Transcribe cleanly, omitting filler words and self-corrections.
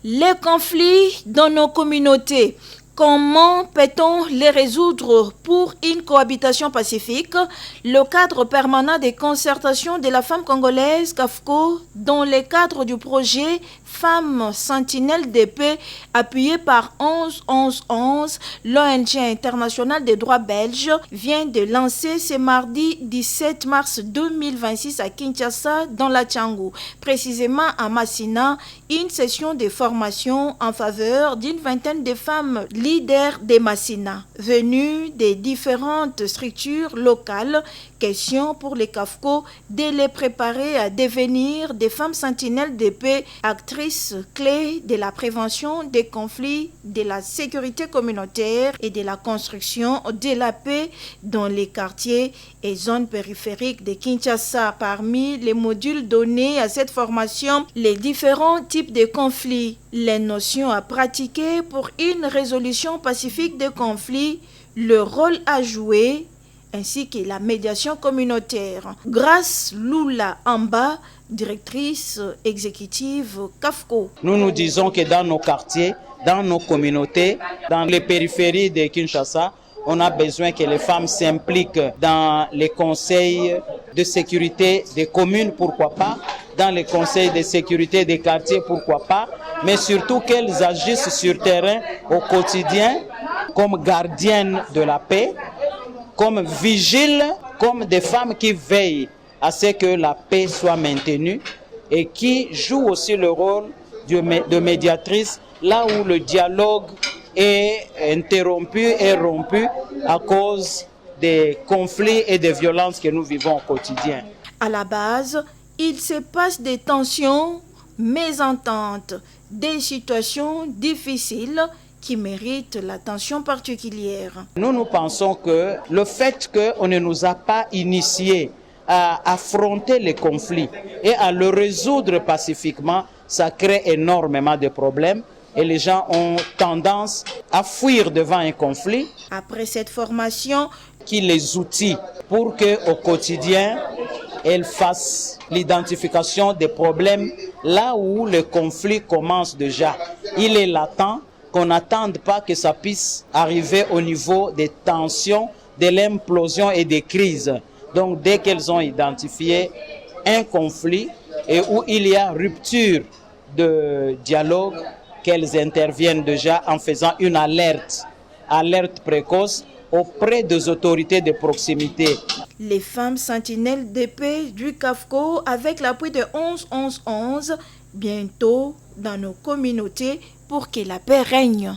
Les conflits dans nos communautés. Comment peut-on les résoudre pour une cohabitation pacifique? Le cadre permanent des concertations de la femme congolaise, CAFCO, dans le cadre du projet Femmes Sentinelles de paix, appuyé par 11-11-11, l'ONG internationale des droits belges, vient de lancer ce mardi 17 mars 2026 à Kinshasa, dans la Tchangou, précisément à Massina, une session de formation en faveur d'une vingtaine de femmes leaders de Massina, venus des différentes structures locales. Question pour les CAFCO de les préparer à devenir des femmes sentinelles de paix, actrices clés de la prévention des conflits, de la sécurité communautaire et de la construction de la paix dans les quartiers et zones périphériques de Kinshasa. Parmi les modules donnés à cette formation, les différents types de conflits, les notions à pratiquer pour une résolution pacifique des conflits, le rôle à jouer, ainsi que la médiation communautaire. Grâce Lula Amba, directrice exécutive CAFCO. Nous nous disons que dans nos quartiers, dans nos communautés, dans les périphéries de Kinshasa, on a besoin que les femmes s'impliquent dans les conseils de sécurité des communes, pourquoi pas, dans les conseils de sécurité des quartiers, pourquoi pas, mais surtout qu'elles agissent sur terrain au quotidien comme gardiennes de la paix, comme vigiles, comme des femmes qui veillent à ce que la paix soit maintenue et qui jouent aussi le rôle de médiatrice là où le dialogue est interrompu et rompu à cause des conflits et des violences que nous vivons au quotidien. À la base, il se passe des tensions, mésententes, des situations difficiles qui méritent l'attention particulière. Nous pensons que le fait qu'on ne nous a pas initiés à affronter les conflits et à le résoudre pacifiquement, ça crée énormément de problèmes et les gens ont tendance à fuir devant un conflit. Après cette formation, qui les outils pour qu'au quotidien, elles fassent l'identification des problèmes là où le conflit commence déjà. Il est latent, qu'on n'attende pas que ça puisse arriver au niveau des tensions, de l'implosion et des crises. Donc dès qu'elles ont identifié un conflit et où il y a rupture de dialogue, qu'elles interviennent déjà en faisant une alerte précoce auprès des autorités de proximité. Les femmes sentinelles de paix du CAFCO, avec l'appui de 11-11-11, bientôt dans nos communautés pour que la paix règne.